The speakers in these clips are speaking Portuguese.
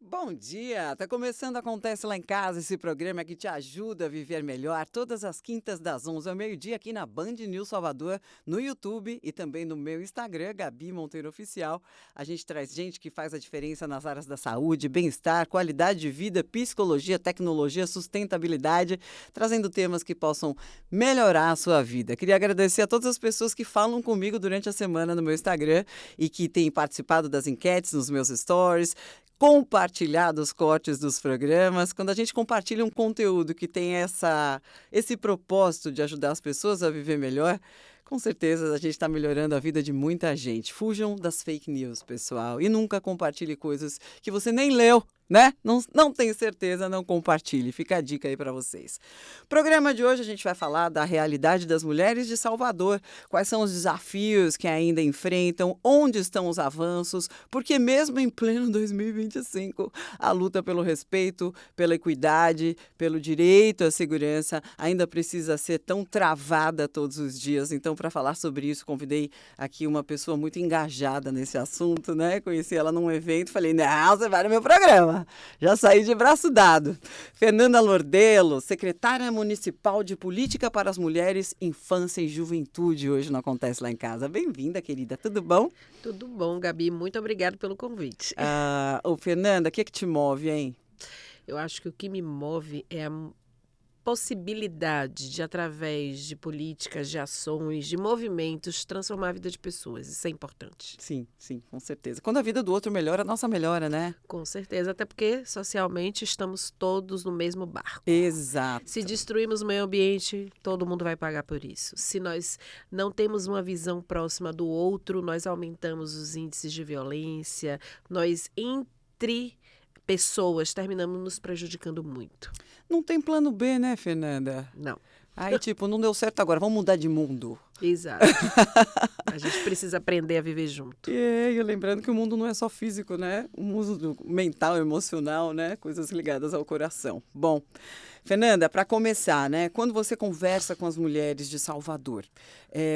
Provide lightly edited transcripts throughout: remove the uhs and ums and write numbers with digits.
Bom dia! Tá começando Acontece Lá em Casa, esse programa que te ajuda a viver melhor, todas as quintas das 11 ao meio-dia aqui na Band News Salvador, no YouTube e também no meu Instagram, Gabi Monteiro Oficial. A gente traz gente que faz a diferença nas áreas da saúde, bem-estar, qualidade de vida, psicologia, tecnologia, sustentabilidade, trazendo temas que possam melhorar a sua vida. Queria agradecer a todas as pessoas que falam comigo durante a semana no meu Instagram e que têm participado das enquetes nos meus stories, compartilhar os cortes dos programas. Quando a gente compartilha um conteúdo que tem esse propósito de ajudar as pessoas a viver melhor, com certeza a gente está melhorando a vida de muita gente. Fujam das fake news, pessoal, e nunca compartilhe coisas que você nem leu, né? Não tenho certeza, não compartilhe. Fica a dica aí para vocês. Programa de hoje a gente vai falar da realidade das mulheres de Salvador, quais são os desafios que ainda enfrentam, onde estão os avanços, porque mesmo em pleno 2025, a luta pelo respeito, pela equidade, pelo direito à segurança ainda precisa ser tão travada todos os dias. Então, para falar sobre isso, convidei aqui uma pessoa muito engajada nesse assunto, né? Conheci ela num evento, falei, não, você vai no meu programa. Já saí de braço dado. Fernanda Lordelo, secretária municipal de Política para as Mulheres, Infância e Juventude, hoje não Acontece Lá em Casa. Bem-vinda, querida. Tudo bom? Tudo bom, Gabi. Muito obrigada pelo convite. Fernanda, o que te move, hein? Eu acho que o que me move é a possibilidade de, através de políticas, de ações, de movimentos, transformar a vida de pessoas. Isso é importante. Sim, com certeza. Quando a vida do outro melhora, a nossa melhora, né? Com certeza, até porque socialmente estamos todos no mesmo barco. Exato. Se destruirmos o meio ambiente, todo mundo vai pagar por isso. Se nós não temos uma visão próxima do outro, nós aumentamos os índices de violência, nós entre pessoas terminamos nos prejudicando muito. Não tem plano B, né, Fernanda? Não. Aí, não deu certo agora, vamos mudar de mundo. Exato. A gente precisa aprender a viver junto. E lembrando que o mundo não é só físico, né? O mundo mental, emocional, né? Coisas ligadas ao coração. Bom, Fernanda, para começar, né? Quando você conversa com as mulheres de Salvador,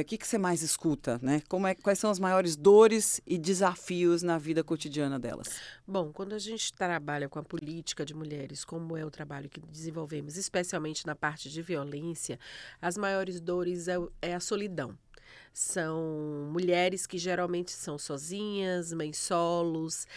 o que você mais escuta, né? Quais são as maiores dores e desafios na vida cotidiana delas? Bom, quando a gente trabalha com a política de mulheres, como é o trabalho que desenvolvemos, especialmente na parte de violência, as maiores dores é a solidão. São mulheres que geralmente são sozinhas, mães solos.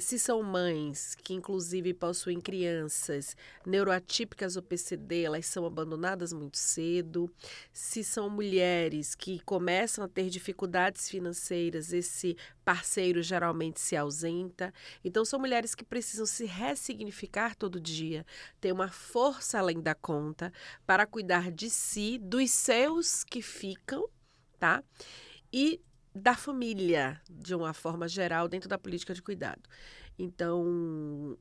Se são mães que inclusive possuem crianças neuroatípicas ou PCD, elas são abandonadas muito cedo. Se são mulheres que começam a ter dificuldades financeiras, esse parceiro geralmente se ausenta. Então, são mulheres que precisam se ressignificar todo dia, ter uma força além da conta para cuidar de si, dos seus que ficam, tá? E da família, de uma forma geral, dentro da política de cuidado. Então,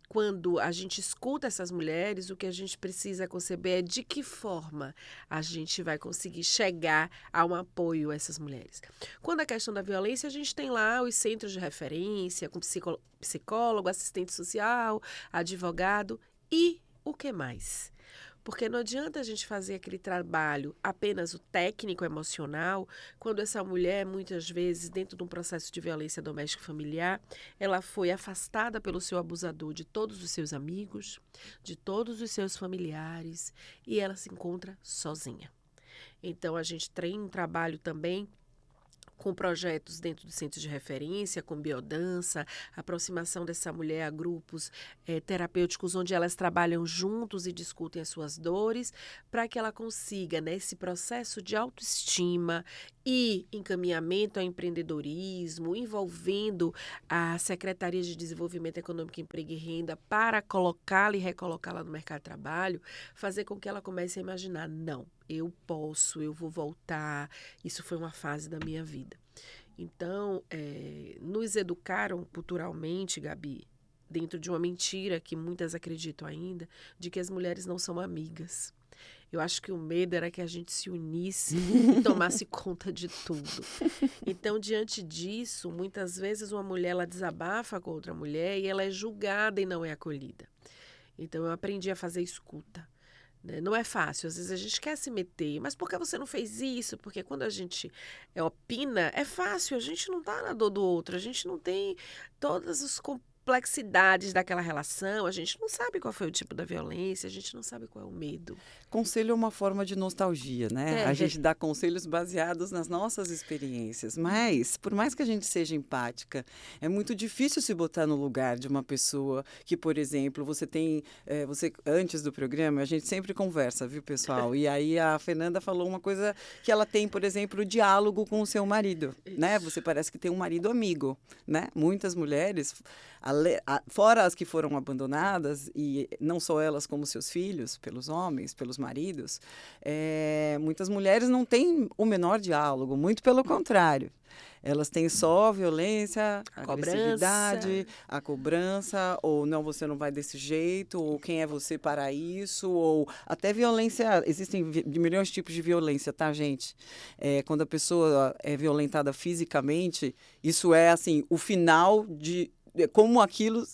quando a gente escuta essas mulheres, o que a gente precisa conceber é de que forma a gente vai conseguir chegar a um apoio a essas mulheres. Quando a questão da violência, a gente tem lá os centros de referência, com psicólogo, assistente social, advogado e o que mais? Porque não adianta a gente fazer aquele trabalho apenas o técnico emocional, quando essa mulher, muitas vezes, dentro de um processo de violência doméstica familiar, ela foi afastada pelo seu abusador de todos os seus amigos, de todos os seus familiares, e ela se encontra sozinha. Então, a gente tem um trabalho também com projetos dentro do centro de referência, com biodança, aproximação dessa mulher a grupos terapêuticos onde elas trabalham juntos e discutem as suas dores, para que ela consiga, nesse processo de autoestima e encaminhamento ao empreendedorismo, envolvendo a Secretaria de Desenvolvimento Econômico, Emprego e Renda para colocá-la e recolocá-la no mercado de trabalho, fazer com que ela comece a imaginar, não, eu posso, eu vou voltar, isso foi uma fase da minha vida. Então, nos educaram culturalmente, Gabi, dentro de uma mentira que muitas acreditam ainda, de que as mulheres não são amigas. Eu acho que o medo era que a gente se unisse e tomasse conta de tudo. Então, diante disso, muitas vezes uma mulher ela desabafa com outra mulher e ela é julgada e não é acolhida. Então, eu aprendi a fazer escuta. Não é fácil, às vezes a gente quer se meter, mas por que você não fez isso? Porque quando a gente opina, é fácil, a gente não está na dor do outro, a gente não tem todos os complexidades daquela relação, a gente não sabe qual foi o tipo da violência, a gente não sabe qual é o medo. Conselho é uma forma de nostalgia, né? A gente dá conselhos baseados nas nossas experiências, mas, por mais que a gente seja empática, é muito difícil se botar no lugar de uma pessoa que, por exemplo, antes do programa, a gente sempre conversa, viu, pessoal? E aí a Fernanda falou uma coisa que ela tem, por exemplo, o diálogo com o seu marido, né? Você parece que tem um marido amigo, né? Muitas mulheres, fora as que foram abandonadas, e não só elas como seus filhos, pelos homens, pelos maridos, muitas mulheres não têm o menor diálogo, muito pelo contrário. Elas têm só violência, agressividade, a cobrança, ou não, você não vai desse jeito, ou quem é você para isso, ou até violência. Existem milhões de tipos de violência, tá, gente? Quando a pessoa é violentada fisicamente, isso é, assim, o final de como aquilo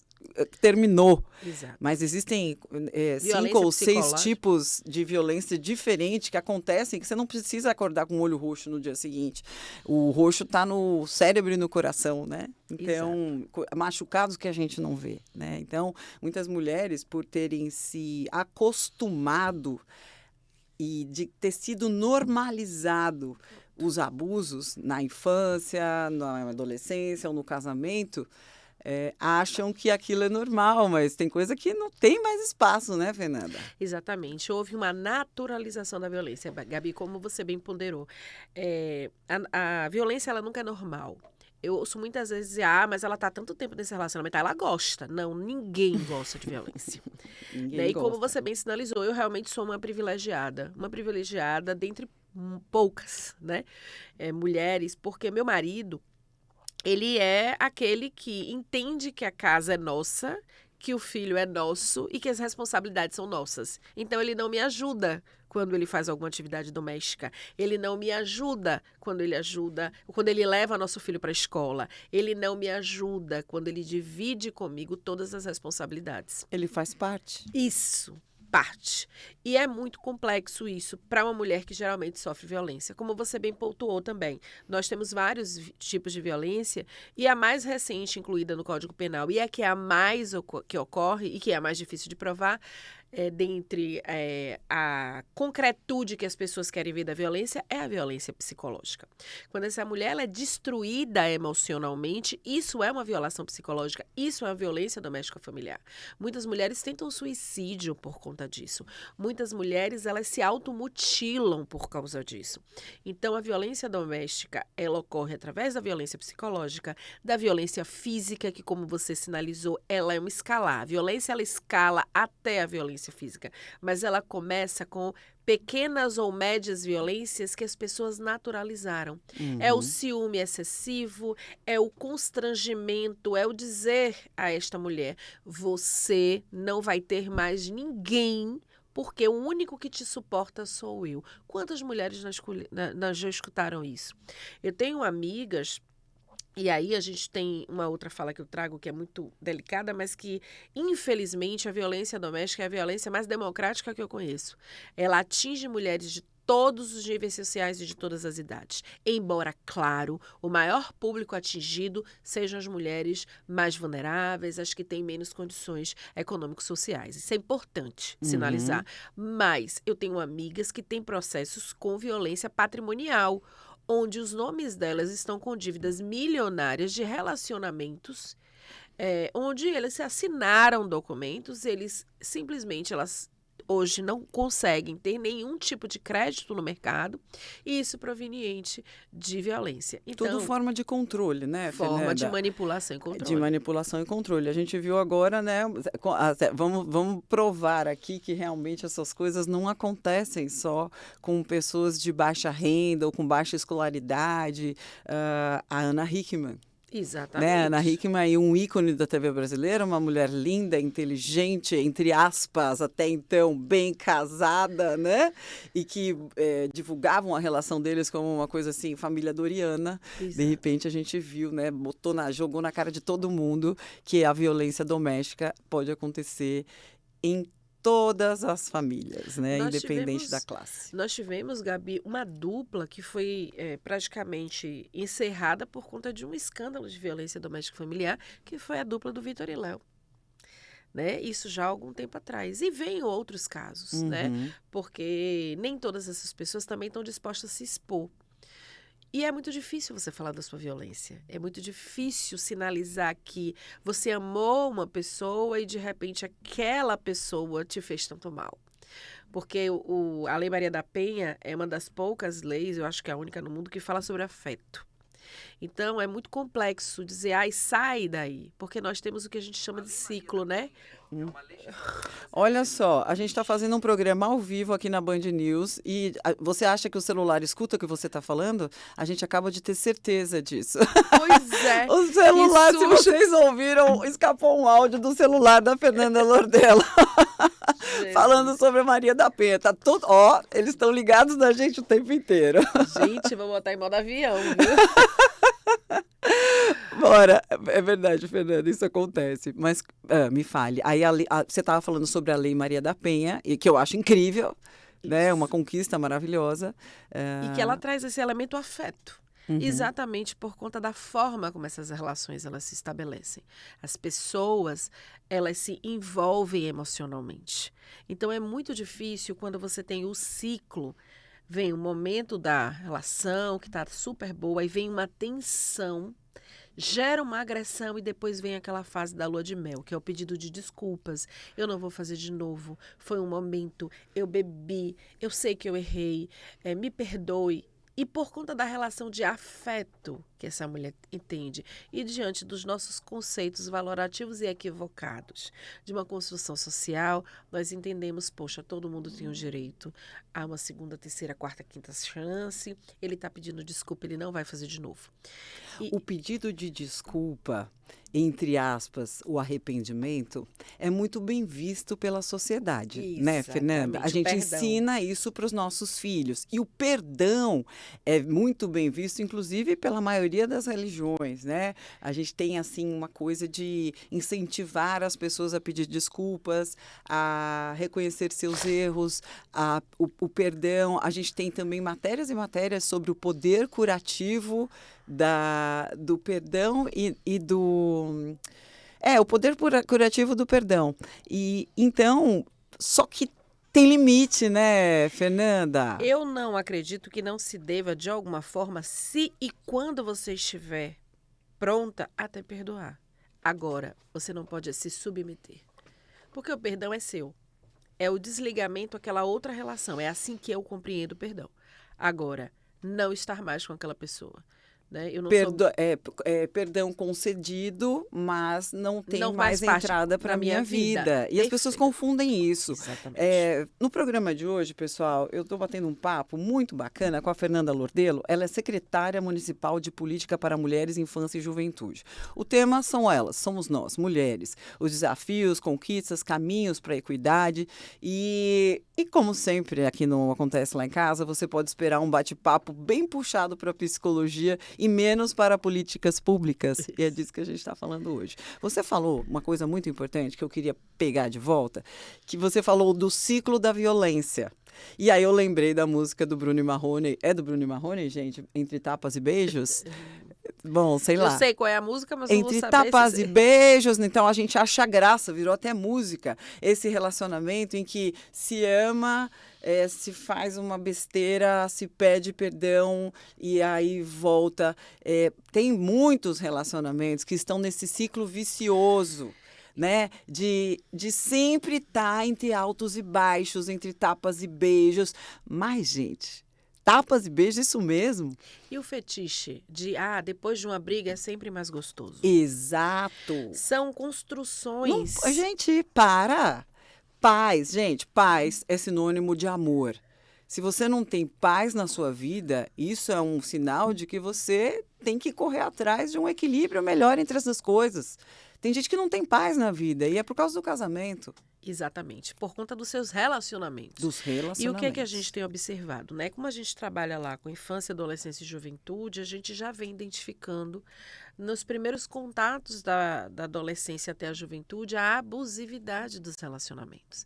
terminou. Exato. Mas existem 5 ou 6 tipos de violência diferentes que acontecem que você não precisa acordar com o olho roxo no dia seguinte. O roxo está no cérebro e no coração, né? Então, machucados que a gente não vê, né? Então, muitas mulheres, por terem se acostumado e de ter sido normalizado os abusos na infância, na adolescência ou no casamento, acham que aquilo é normal, mas tem coisa que não tem mais espaço, né, Fernanda? Exatamente. Houve uma naturalização da violência, Gabi, como você bem ponderou. A violência, ela nunca é normal. Eu ouço muitas vezes dizer, mas ela está há tanto tempo nesse relacionamento, ela gosta. Não, ninguém gosta de violência. Ninguém gosta. E como você bem sinalizou, eu realmente sou uma privilegiada dentre poucas, né, mulheres, porque meu marido, ele é aquele que entende que a casa é nossa, que o filho é nosso e que as responsabilidades são nossas. Então, ele não me ajuda quando ele faz alguma atividade doméstica. Ele não me ajuda quando ele leva nosso filho para a escola. Ele não me ajuda quando ele divide comigo todas as responsabilidades. Ele faz parte. Isso. Parte. E é muito complexo isso para uma mulher que geralmente sofre violência. Como você bem pontuou também, nós temos vários tipos de violência e a mais recente incluída no Código Penal e a que é a mais que ocorre e que é a mais difícil de provar, dentre a concretude que as pessoas querem ver da violência, é a violência psicológica. Quando essa mulher ela é destruída emocionalmente, isso é uma violação psicológica, isso é uma violência doméstica familiar. Muitas mulheres tentam suicídio por conta disso. Muitas mulheres elas se automutilam por causa disso. Então, a violência doméstica, ela ocorre através da violência psicológica, da violência física, que como você sinalizou, ela é uma escalar. A violência, ela escala até a violência física, mas ela começa com pequenas ou médias violências que as pessoas naturalizaram. Uhum. É o ciúme excessivo, é o constrangimento, é o dizer a esta mulher, você não vai ter mais ninguém porque o único que te suporta sou eu. Quantas mulheres nós já escutaram isso? Eu tenho amigas. E aí a gente tem uma outra fala que eu trago que é muito delicada, mas que, infelizmente, a violência doméstica é a violência mais democrática que eu conheço. Ela atinge mulheres de todos os níveis sociais e de todas as idades. Embora, claro, o maior público atingido sejam as mulheres mais vulneráveis, as que têm menos condições econômico-sociais. Isso é importante sinalizar. Mas eu tenho amigas que têm processos com violência patrimonial, onde os nomes delas estão com dívidas milionárias de relacionamentos, onde eles assinaram documentos, elas hoje não conseguem ter nenhum tipo de crédito no mercado, e isso proveniente de violência. Então, tudo forma de controle, né, Fernanda? Forma de manipulação e controle. De manipulação e controle. A gente viu agora, né, vamos provar aqui que realmente essas coisas não acontecem só com pessoas de baixa renda ou com baixa escolaridade. A Ana Hickman. Exatamente. Né? Ana Hickman é um ícone da TV brasileira, uma mulher linda, inteligente, entre aspas, até então bem casada, né? E que divulgavam a relação deles como uma coisa assim, família doriana. Exato. De repente a gente viu, né? Jogou na cara de todo mundo que a violência doméstica pode acontecer em todas as famílias, né? Nós Independente da tivemos, classe. nós tivemos, Gabi, uma dupla que foi praticamente encerrada por conta de um escândalo de violência doméstica familiar, que foi a dupla do Vitor e Léo. Né? Isso já há algum tempo atrás. E vem outros casos, né? Uhum. Porque nem todas essas pessoas também estão dispostas a se expor. E é muito difícil você falar da sua violência. É muito difícil sinalizar que você amou uma pessoa e, de repente, aquela pessoa te fez tanto mal. Porque a Lei Maria da Penha é uma das poucas leis, eu acho que é a única no mundo, que fala sobre afeto. Então, é muito complexo dizer, ai, sai daí. Porque nós temos o que a gente chama de ciclo, né? Olha só, a gente está fazendo um programa ao vivo aqui na Band News e você acha que o celular escuta o que você está falando? A gente acaba de ter certeza disso. Pois é. O celular, Que se susto. vocês ouviram, escapou um áudio do celular da Fernanda Lordella falando sobre a Maria da Penha. Tá todo, ó, eles estão ligados na gente o tempo inteiro. Gente, vou botar em modo avião, viu? Bora, é verdade, Fernanda, isso acontece. Mas me fale, aí você estava falando sobre a Lei Maria da Penha, e que eu acho incrível, né? Uma conquista maravilhosa. E que ela traz esse elemento afeto. Exatamente por conta da forma como essas relações elas se estabelecem. As pessoas, elas se envolvem emocionalmente. Então é muito difícil quando você tem o ciclo, vem o momento da relação que está super boa e vem uma tensão, gera uma agressão e depois vem aquela fase da lua de mel, que é o pedido de desculpas. Eu não vou fazer de novo, foi um momento, eu bebi, eu sei que eu errei, me perdoe. E por conta da relação de afeto que essa mulher entende, e diante dos nossos conceitos valorativos e equivocados de uma construção social, nós entendemos, poxa, todo mundo tem o direito a uma segunda, terceira, quarta, quinta chance, ele está pedindo desculpa, ele não vai fazer de novo. O pedido de desculpa, entre aspas, o arrependimento, é muito bem visto pela sociedade, né, Fernanda? A gente ensina isso para os nossos filhos. E o perdão é muito bem visto, inclusive, pela maioria das religiões, né? A gente tem, assim, uma coisa de incentivar as pessoas a pedir desculpas, a reconhecer seus erros, o perdão. A gente tem também matérias e matérias sobre o poder curativo do perdão e do... o poder curativo do perdão. E então, só que tem limite, né, Fernanda? Eu não acredito que não se deva, de alguma forma, se e quando você estiver pronta, até perdoar. Agora, você não pode se submeter. Porque o perdão é seu. É o desligamento àquela outra relação. É assim que eu compreendo o perdão. Agora, não estar mais com aquela pessoa. Né? Eu não sou... perdão concedido, mas não tem não mais entrada para a minha vida. E as pessoas confundem isso. Exatamente. No programa de hoje, pessoal, eu estou batendo um papo muito bacana com a Fernanda Lordelo. Ela é secretária municipal de Política para Mulheres, Infância e Juventude. O tema somos nós, mulheres. Os desafios, conquistas, caminhos para a equidade. E como sempre aqui no Acontece Lá em Casa, você pode esperar um bate-papo bem puxado para a psicologia e menos para políticas públicas. E é disso que a gente está falando hoje. Você falou uma coisa muito importante que eu queria pegar de volta, que você falou do ciclo da violência. E aí eu lembrei da música do Bruno e Marrone. É do Bruno e Marrone, gente? Entre tapas e beijos? Bom, sei lá. Eu sei qual é a música, mas não vou saber. Entre tapas e beijos, então a gente acha graça, virou até música. Esse relacionamento em que se ama, se faz uma besteira, se pede perdão e aí volta. Tem muitos relacionamentos que estão nesse ciclo vicioso, né? De sempre estar entre altos e baixos, entre tapas e beijos. Mas, gente, tapas e beijos, isso mesmo? E o fetiche de, depois de uma briga é sempre mais gostoso. Exato. São construções. Não, gente, para. Paz, gente, paz é sinônimo de amor. Se você não tem paz na sua vida, isso é um sinal de que você tem que correr atrás de um equilíbrio melhor entre essas coisas. Tem gente que não tem paz na vida e é por causa do casamento. Exatamente, por conta dos seus relacionamentos. Dos relacionamentos. E o que é que a gente tem observado, né? Como a gente trabalha lá com infância, adolescência e juventude, a gente já vem identificando nos primeiros contatos da adolescência até a juventude a abusividade dos relacionamentos.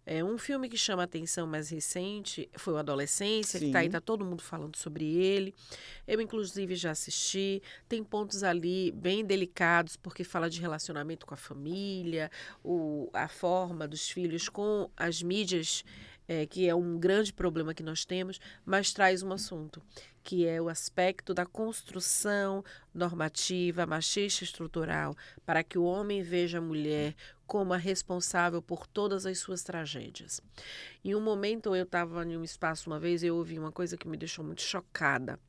Um filme que chama a atenção mais recente foi o Adolescência, que Sim. tá todo mundo falando sobre ele. Eu, inclusive, já assisti. Tem pontos ali bem delicados, porque fala de relacionamento com a família, a forma dos filhos com as mídias, que é um grande problema que nós temos, mas traz um assunto, que é o aspecto da construção normativa, machista estrutural, para que o homem veja a mulher como a responsável por todas as suas tragédias. Em um momento, eu estava em um espaço uma vez e eu ouvi uma coisa que me deixou muito chocada.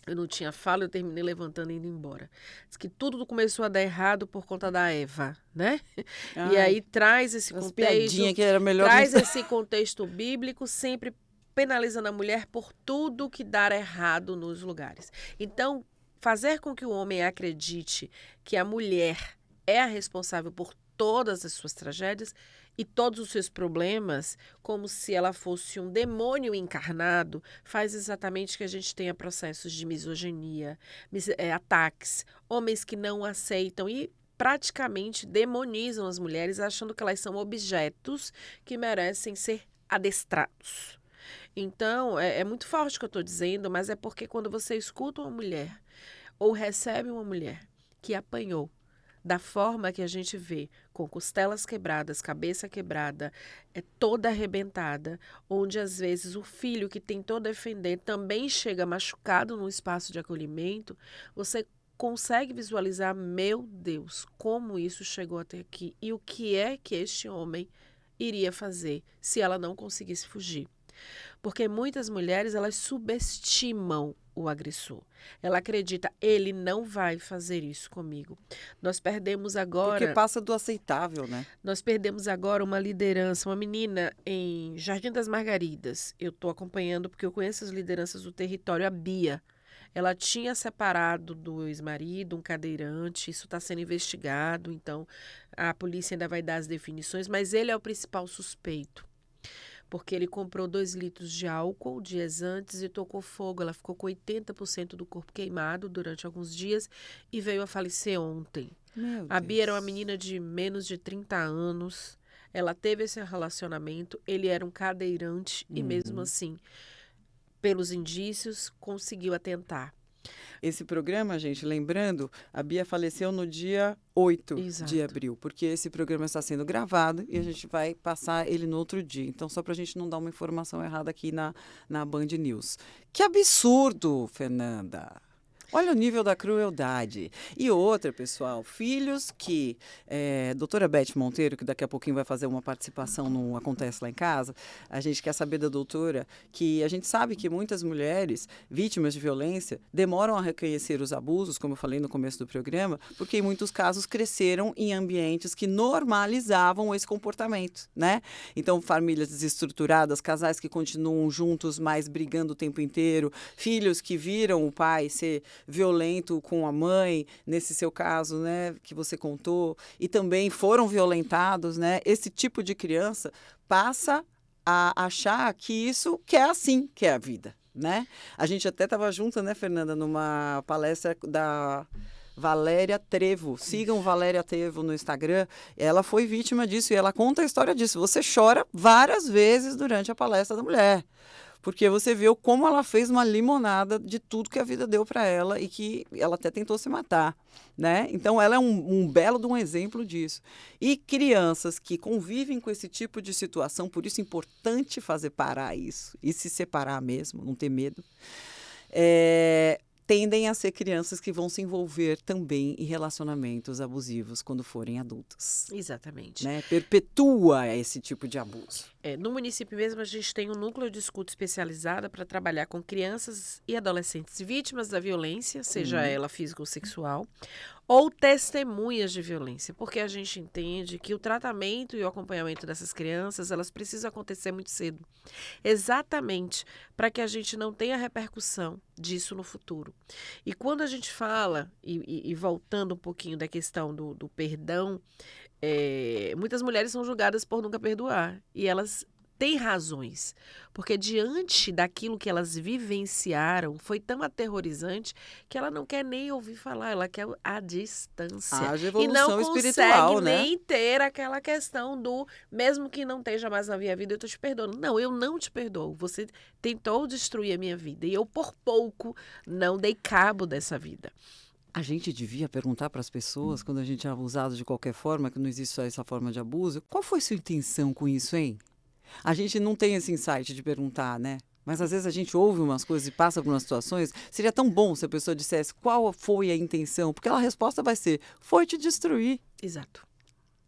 Eu não tinha fala, eu terminei levantando e indo embora. Diz que tudo começou a dar errado por conta da Eva, né? E Ai, aí traz esse as contexto, piadinhas que era melhor não... traz esse contexto bíblico, sempre penalizando a mulher por tudo que dar errado nos lugares. Então, fazer com que o homem acredite que a mulher é a responsável por todas as suas tragédias e todos os seus problemas, como se ela fosse um demônio encarnado, faz exatamente que a gente tenha processos de misoginia, ataques, homens que não aceitam e praticamente demonizam as mulheres, achando que elas são objetos que merecem ser adestrados. Então, é muito forte o que eu estou dizendo, mas é porque quando você escuta uma mulher ou recebe uma mulher que apanhou da forma que a gente vê, com costelas quebradas, cabeça quebrada, toda arrebentada, onde às vezes o filho que tentou defender também chega machucado num espaço de acolhimento, você consegue visualizar, meu Deus, como isso chegou até aqui e o que é que este homem iria fazer se ela não conseguisse fugir. Porque muitas mulheres, elas subestimam o agressor. Ela acredita, ele não vai fazer isso comigo. Nós perdemos Porque agora, passa do aceitável, né? uma liderança, uma menina em Jardim das Margaridas. Eu estou acompanhando porque eu conheço as lideranças do território, a Bia. Ela tinha separado do ex-marido um cadeirante, isso está sendo investigado, então a polícia ainda vai dar as definições, mas ele é o principal suspeito. Porque ele comprou 2 litros de álcool dias antes e tocou fogo. Ela ficou com 80% do corpo queimado durante alguns dias e veio a falecer ontem. Meu A Bia era uma Deus. menina de menos de 30 anos. Ela teve esse relacionamento. Ele era um cadeirante e mesmo Uhum. assim, pelos indícios, conseguiu atentar. Esse programa, gente, lembrando, a Bia faleceu no dia 8 de Exato. abril, porque esse programa está sendo gravado e a gente vai passar ele no outro dia. Então, só para a gente não dar uma informação errada aqui na Band News. Que absurdo, Fernanda! Olha o nível da crueldade. E outra, pessoal, filhos que... doutora Beth Monteiro, que daqui a pouquinho vai fazer uma participação no Acontece Lá em Casa, a gente quer saber da doutora que a gente sabe que muitas mulheres vítimas de violência demoram a reconhecer os abusos, como eu falei no começo do programa, porque em muitos casos cresceram em ambientes que normalizavam esse comportamento, né? Então, famílias desestruturadas, casais que continuam juntos, mas brigando o tempo inteiro, filhos que viram o pai ser violento com a mãe, nesse seu caso, né, que você contou, e também foram violentados, né? Esse tipo de criança passa a achar que isso que é assim que é a vida, né? A gente até estava junto, né, Fernanda, numa palestra da Valéria Trevo. Sigam Valéria Trevo no Instagram. Ela foi vítima disso e ela conta a história disso. Você chora várias vezes durante a palestra da mulher. Porque você vê como ela fez uma limonada de tudo que a vida deu para ela e que ela até tentou se matar, né? Então, ela é um belo de um exemplo disso. E crianças que convivem com esse tipo de situação, por isso é importante fazer parar isso e se separar mesmo, não ter medo, tendem a ser crianças que vão se envolver também em relacionamentos abusivos quando forem adultas. Exatamente. Né? Perpetua esse tipo de abuso. No município mesmo, a gente tem um núcleo de escuta especializada para trabalhar com crianças e adolescentes vítimas da violência, seja ela física ou sexual, ou testemunhas de violência, porque a gente entende que o tratamento e o acompanhamento dessas crianças, elas precisam acontecer muito cedo, exatamente para que a gente não tenha repercussão disso no futuro. E quando a gente fala, e voltando um pouquinho da questão do perdão, muitas mulheres são julgadas por nunca perdoar, e elas tem razões, porque diante daquilo que elas vivenciaram, foi tão aterrorizante que ela não quer nem ouvir falar, ela quer a distância. Haja E não evolução consegue espiritual, né? nem ter aquela questão do, mesmo que não esteja mais na minha vida, eu tô te perdoando. Não, eu não te perdoo. Você tentou destruir a minha vida e eu, por pouco, não dei cabo dessa vida. A gente devia perguntar para as pessoas, quando a gente é abusado de qualquer forma, que não existe só essa forma de abuso, qual foi sua intenção com isso, hein? A gente não tem esse insight de perguntar, né? Mas às vezes a gente ouve umas coisas e passa por umas situações. Seria tão bom se a pessoa dissesse qual foi a intenção, porque a resposta vai ser: foi te destruir. Exato.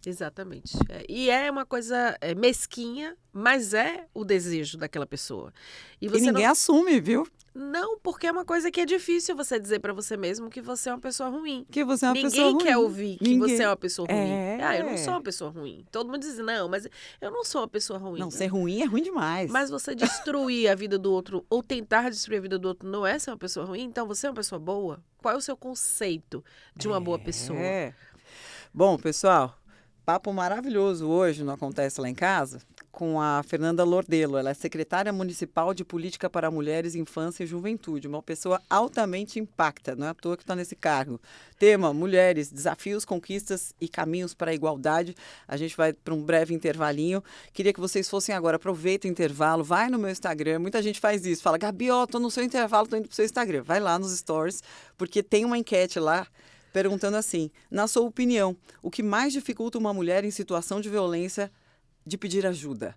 Exatamente. E é uma coisa mesquinha, mas é o desejo daquela pessoa. E E você ninguém não. assume, viu? Não, porque é uma coisa que é difícil você dizer pra você mesmo que você é uma pessoa ruim. Que você é uma pessoa Ninguém quer ruim. ouvir que você é Ninguém. uma pessoa ruim. Eu não sou É. uma pessoa ruim. Todo mundo diz, não, mas eu não sou uma pessoa ruim. Não, ser ruim é ruim demais. Mas você destruir a vida do outro ou tentar destruir a vida do outro não é ser uma pessoa ruim? Então você é uma pessoa boa? Qual é o seu conceito de uma boa pessoa? É. Bom, pessoal, papo maravilhoso hoje não acontece lá em casa com a Fernanda Lordelo. Ela é secretária municipal de Política para Mulheres, Infância e Juventude, uma pessoa altamente impacta, não é à toa que está nesse cargo. Tema: mulheres, desafios, conquistas e caminhos para a igualdade. A gente vai para um breve intervalinho. Queria que vocês fossem agora, aproveita o intervalo, vai no meu Instagram. Muita gente faz isso, fala: Gabi, ó, tô no seu intervalo, tô indo pro seu Instagram. Vai lá nos stories, porque tem uma enquete lá perguntando assim: na sua opinião, o que mais dificulta uma mulher em situação de violência de pedir ajuda?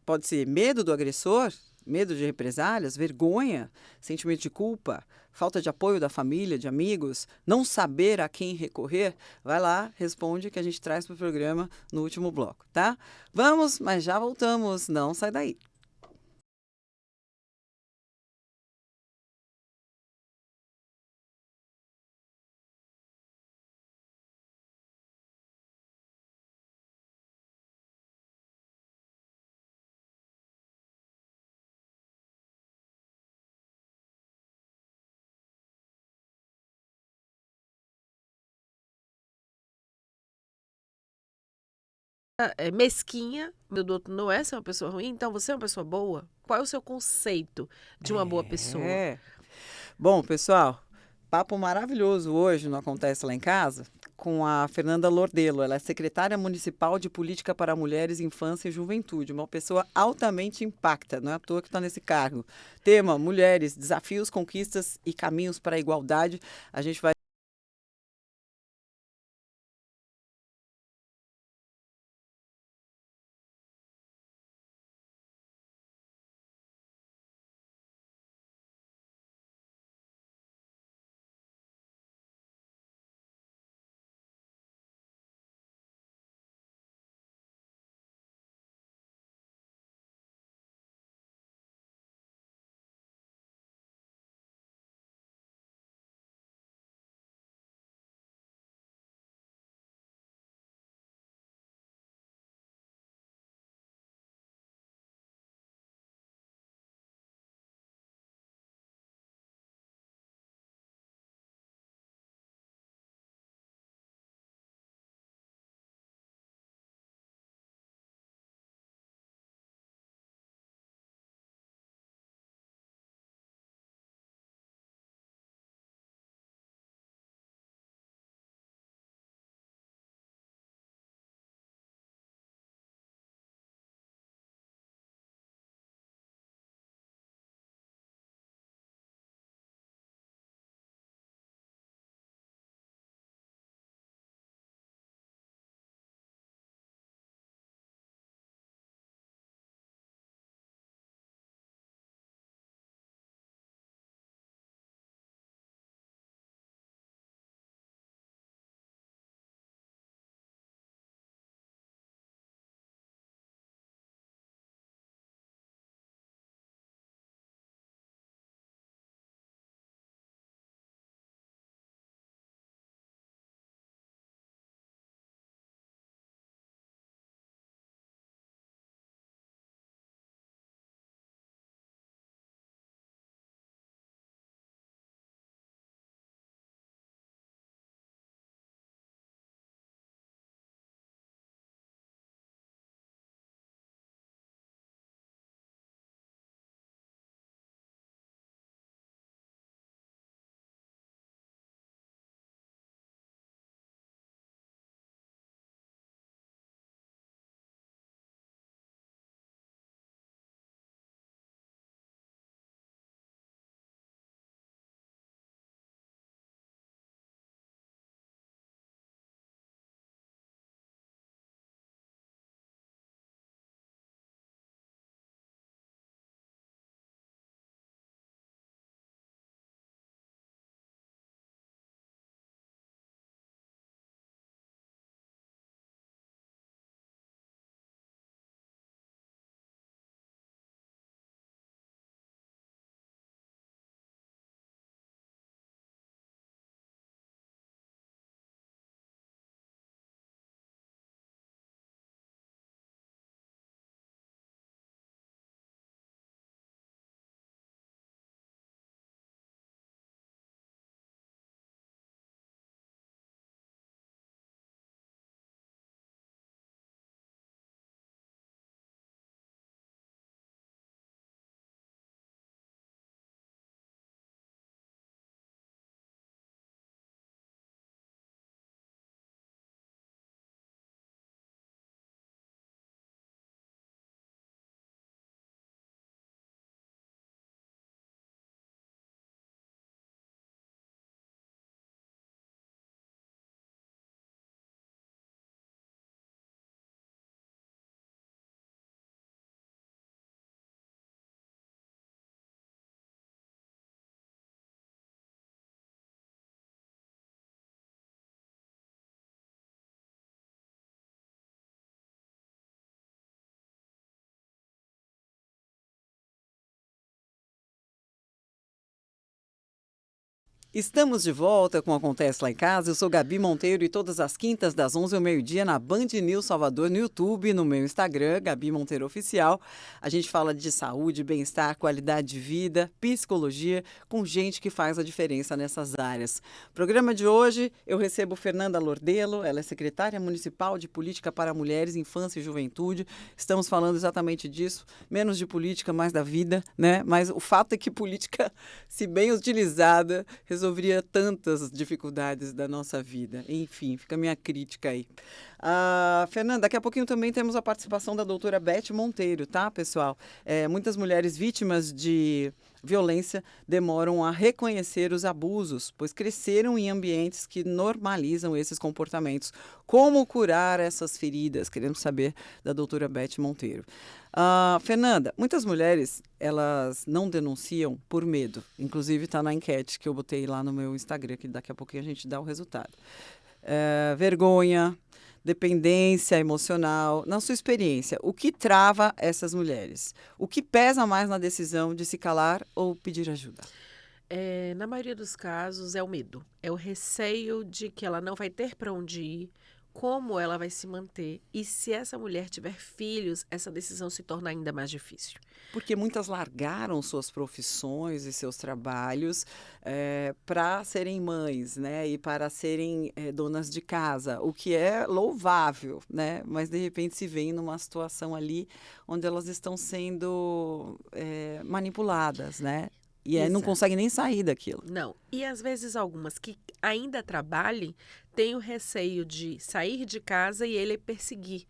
Pode ser medo do agressor, medo de represálias, vergonha, sentimento de culpa, falta de apoio da família, de amigos, não saber a quem recorrer? Vai lá, responde que a gente traz para o programa no último bloco, tá? Vamos, mas já voltamos, não sai daí. Mesquinha, do outro não é ser uma pessoa ruim, então você é uma pessoa boa? Qual é o seu conceito de uma boa pessoa? É. Bom, pessoal, papo maravilhoso hoje não acontece lá em casa com a Fernanda Lordelo. Ela é secretária municipal de Política para Mulheres, Infância e Juventude, uma pessoa altamente impacta, não é à toa que está nesse cargo. Tema: mulheres, desafios, conquistas e caminhos para a igualdade. A gente vai Estamos de volta com o Acontece Lá em Casa. Eu sou Gabi Monteiro e todas as quintas das 11 ao meio-dia na Band News Salvador, no YouTube, no meu Instagram, Gabi Monteiro Oficial. A gente fala de saúde, bem-estar, qualidade de vida, psicologia, com gente que faz a diferença nessas áreas. Programa de hoje, eu recebo Fernanda Lordelo, ela é secretária municipal de Política para Mulheres, Infância e Juventude. Estamos falando exatamente disso, menos de política, mais da vida, né? Mas o fato é que política, se bem utilizada, resolveria tantas dificuldades da nossa vida. Enfim, fica a minha crítica aí. Fernanda, daqui a pouquinho também temos a participação da doutora Beth Monteiro, tá, pessoal? Muitas mulheres vítimas de violência demoram a reconhecer os abusos, pois cresceram em ambientes que normalizam esses comportamentos. Como curar essas feridas? Queremos saber da doutora Beth Monteiro. Fernanda, muitas mulheres, elas não denunciam por medo. Inclusive está na enquete que eu botei lá no meu Instagram, que daqui a pouquinho a gente dá o resultado. Vergonha, dependência emocional. Na sua experiência, o que trava essas mulheres? O que pesa mais na decisão de se calar ou pedir ajuda? Na maioria dos casos é o medo, é o receio de que ela não vai ter para onde ir, como ela vai se manter e se essa mulher tiver filhos, essa decisão se torna ainda mais difícil. Porque muitas largaram suas profissões e seus trabalhos para serem mães, né? E para serem donas de casa, o que é louvável, né? Mas de repente se veem numa situação ali onde elas estão sendo manipuladas, né? E aí não Exato. conseguem nem sair daquilo. Não. E às vezes algumas que ainda trabalhem têm o receio de sair de casa e ele perseguir.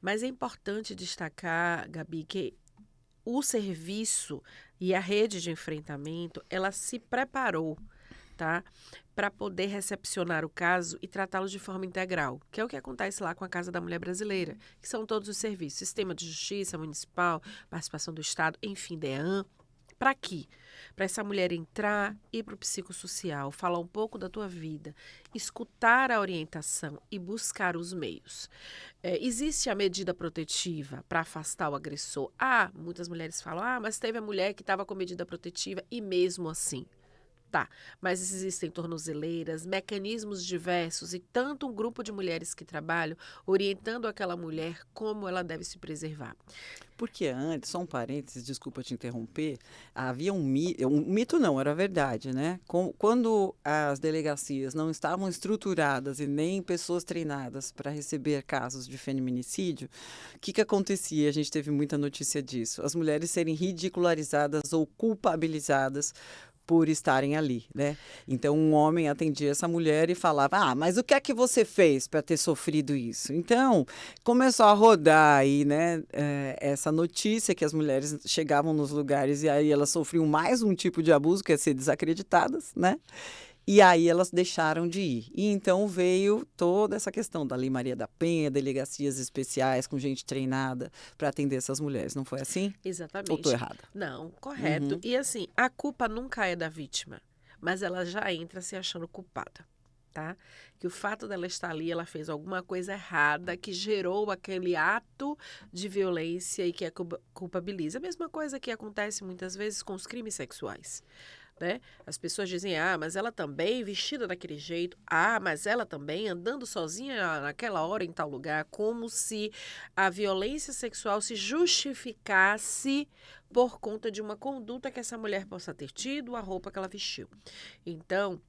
Mas é importante destacar, Gabi, que o serviço e a rede de enfrentamento, ela se preparou, tá? Para poder recepcionar o caso e tratá-lo de forma integral, que é o que acontece lá com a Casa da Mulher Brasileira, que são todos os serviços, Sistema de Justiça Municipal, Participação do Estado, enfim, DEAN. Para quê? Para essa mulher entrar, ir para o psicossocial, falar um pouco da tua vida, escutar a orientação e buscar os meios. Existe a medida protetiva para afastar o agressor. Muitas mulheres falam, mas teve a mulher que estava com medida protetiva e mesmo assim. Tá, mas existem tornozeleiras, mecanismos diversos e tanto um grupo de mulheres que trabalham orientando aquela mulher como ela deve se preservar. Porque antes, só um parênteses, desculpa te interromper, havia um mito não, era verdade, né? Quando as delegacias não estavam estruturadas e nem pessoas treinadas para receber casos de feminicídio, o que acontecia? A gente teve muita notícia disso. As mulheres serem ridicularizadas ou culpabilizadas por estarem ali, né? Então, um homem atendia essa mulher e falava, mas o que é que você fez para ter sofrido isso? Então, começou a rodar aí, né, essa notícia que as mulheres chegavam nos lugares e aí elas sofriam mais um tipo de abuso, que é ser desacreditadas, né? E aí elas deixaram de ir. E então veio toda essa questão da Lei Maria da Penha, delegacias especiais com gente treinada para atender essas mulheres. Não foi assim? Exatamente. Ou estou errada? Não, correto. E assim, a culpa nunca é da vítima, mas ela já entra se achando culpada, tá? Que o fato dela estar ali, ela fez alguma coisa errada que gerou aquele ato de violência e que a culpabiliza. A mesma coisa que acontece muitas vezes com os crimes sexuais. Né? As pessoas dizem, mas ela também vestida daquele jeito, mas ela também andando sozinha naquela hora em tal lugar, como se a violência sexual se justificasse por conta de uma conduta que essa mulher possa ter tido, a roupa que ela vestiu. Então,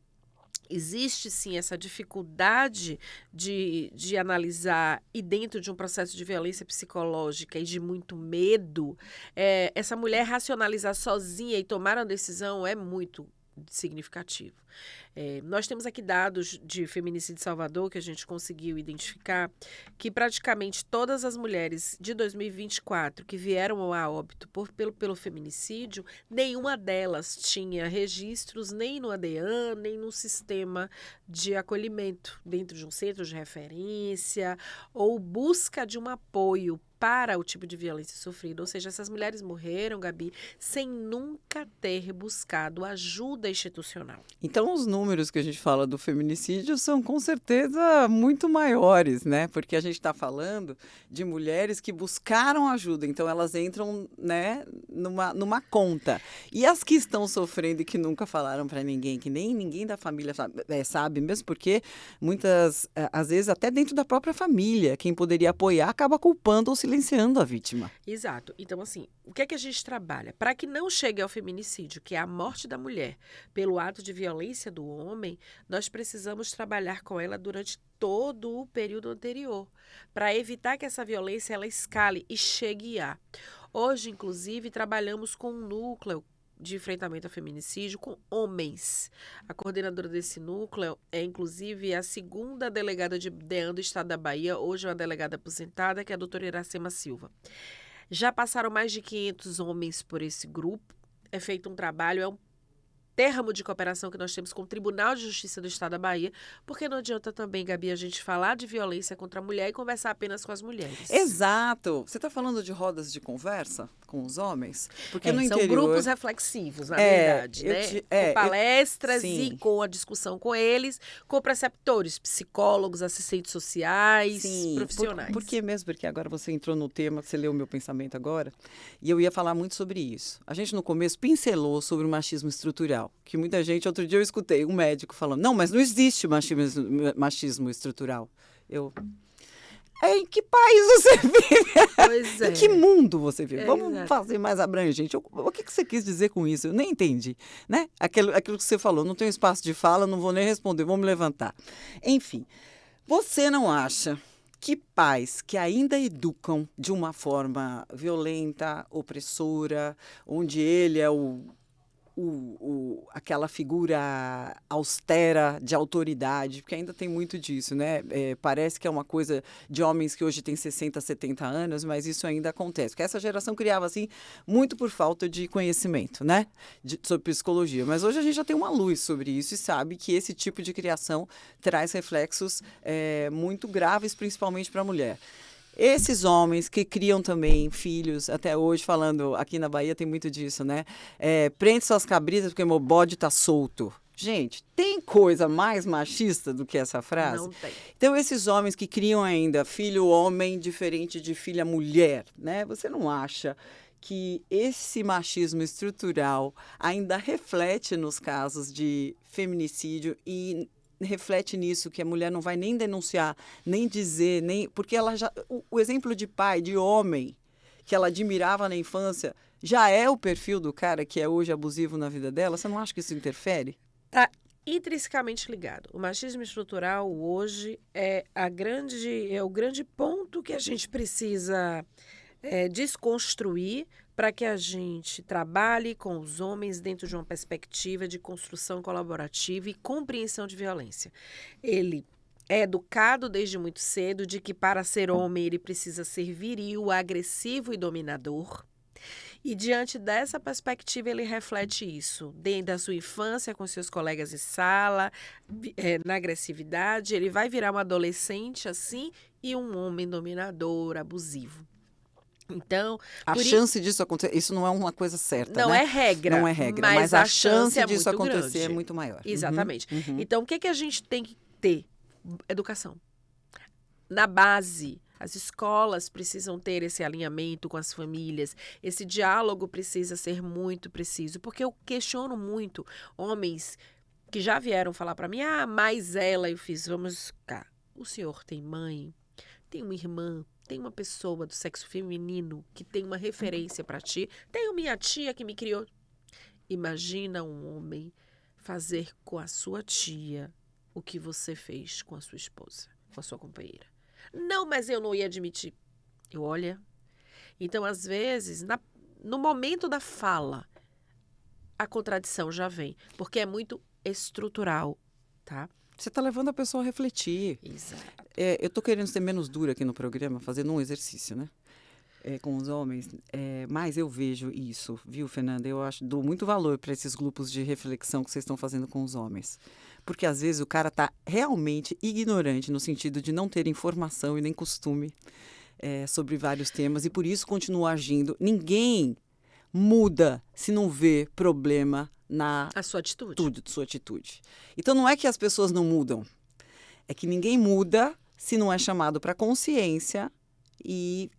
existe sim essa dificuldade de analisar e dentro de um processo de violência psicológica e de muito medo, essa mulher racionalizar sozinha e tomar uma decisão é muito significativo. Nós temos aqui dados de Feminicídio de Salvador que a gente conseguiu identificar que praticamente todas as mulheres de 2024 que vieram a óbito pelo feminicídio, nenhuma delas tinha registros nem no ADEAN, nem no sistema de acolhimento dentro de um centro de referência ou busca de um apoio para o tipo de violência sofrida. Ou seja, essas mulheres morreram, Gabi, sem nunca ter buscado ajuda institucional. Então, os números que a gente fala do feminicídio são com certeza muito maiores, né? Porque a gente está falando de mulheres que buscaram ajuda, então elas entram, né, numa conta. E as que estão sofrendo e que nunca falaram para ninguém, que nem ninguém da família sabe, mesmo porque muitas, às vezes, até dentro da própria família, quem poderia apoiar acaba culpando ou silenciando a vítima. Exato. Então, assim, o que é que a gente trabalha? Para que não chegue ao feminicídio, que é a morte da mulher pelo ato de violência do homem, nós precisamos trabalhar com ela durante todo o período anterior, para evitar que essa violência ela escale e chegue a. Hoje, inclusive, trabalhamos com um núcleo de enfrentamento ao feminicídio com homens. A coordenadora desse núcleo é, inclusive, a segunda delegada de DEAN do estado da Bahia, hoje é uma delegada aposentada, que é a doutora Iracema Silva. Já passaram mais de 500 homens por esse grupo, é feito um trabalho, é um termo de cooperação que nós temos com o Tribunal de Justiça do Estado da Bahia, porque não adianta também, Gabi, a gente falar de violência contra a mulher e conversar apenas com as mulheres. Exato. Você está falando de rodas de conversa com os homens? Porque no são interior... grupos reflexivos, na verdade, né? Com palestras sim. e com a discussão com eles, com preceptores, psicólogos, assistentes sociais, Sim, profissionais. Por que mesmo? Porque agora você entrou no tema, você leu o meu pensamento agora, e eu ia falar muito sobre isso. A gente, no começo, pincelou sobre o machismo estrutural, que muita gente, outro dia eu escutei um médico falando, não, mas não existe machismo estrutural. Em que país você vive? Pois é. Em que mundo você vive? Vamos exato. fazer mais abrangente. O que você quis dizer com isso? Eu nem entendi, né? Aquilo que você falou, não tenho espaço de fala, não vou nem responder, vou me levantar. Enfim, você não acha que pais que ainda educam de uma forma violenta, opressora, onde ele é aquela figura austera de autoridade, porque ainda tem muito disso, né? Parece que é uma coisa de homens que hoje têm 60, 70 anos, mas isso ainda acontece. Porque essa geração criava, assim, muito por falta de conhecimento, né? Sobre psicologia. Mas hoje a gente já tem uma luz sobre isso e sabe que esse tipo de criação traz reflexos muito graves, principalmente para a mulher. Esses homens que criam também filhos, até hoje, falando aqui na Bahia tem muito disso, né? Prende suas cabritas porque meu bode tá solto. Gente, tem coisa mais machista do que essa frase? Não tem. Então, esses homens que criam ainda filho homem diferente de filha mulher, né? Você não acha que esse machismo estrutural ainda reflete nos casos de feminicídio e reflete nisso, que a mulher não vai nem denunciar, nem dizer, porque ela já. O exemplo de pai, de homem, que ela admirava na infância, já é o perfil do cara que é hoje abusivo na vida dela? Você não acha que isso interfere? Está intrinsecamente ligado. O machismo estrutural hoje é o grande ponto que a gente precisa desconstruir para que a gente trabalhe com os homens dentro de uma perspectiva de construção colaborativa e compreensão de violência. Ele é educado desde muito cedo de que para ser homem ele precisa ser viril, agressivo e dominador. E diante dessa perspectiva ele reflete isso dentro da sua infância com seus colegas de sala, na agressividade, ele vai virar um adolescente assim e um homem dominador, abusivo. Então, a chance disso acontecer, isso não é uma coisa certa, não né? é regra. Não é regra, mas a chance disso acontecer grande. é muito maior. Exatamente. Então, o que a gente tem que ter? Educação. Na base, as escolas precisam ter esse alinhamento com as famílias, esse diálogo precisa ser muito preciso, porque eu questiono muito homens que já vieram falar para mim, mas ela, eu fiz, vamos cá, o senhor tem mãe, tem uma irmã, tem uma pessoa do sexo feminino que tem uma referência para ti, tenho minha tia que me criou. Imagina um homem fazer com a sua tia o que você fez com a sua esposa, com a sua companheira. Não, mas eu não ia admitir. Olha. Então, às vezes, no momento da fala, a contradição já vem, porque é muito estrutural, tá? Você está levando a pessoa a refletir. Exato. Eu estou querendo ser menos dura aqui no programa, fazendo um exercício, né? Com os homens, mas eu vejo isso, viu, Fernanda? Eu dou muito valor para esses grupos de reflexão que vocês estão fazendo com os homens. Porque, às vezes, o cara está realmente ignorante no sentido de não ter informação e nem costume. sobre vários temas e por isso continua agindo. Ninguém muda se não vê problema na A sua atitude. sua atitude. Então não é que as pessoas não mudam, é que ninguém muda se não é chamado para consciência e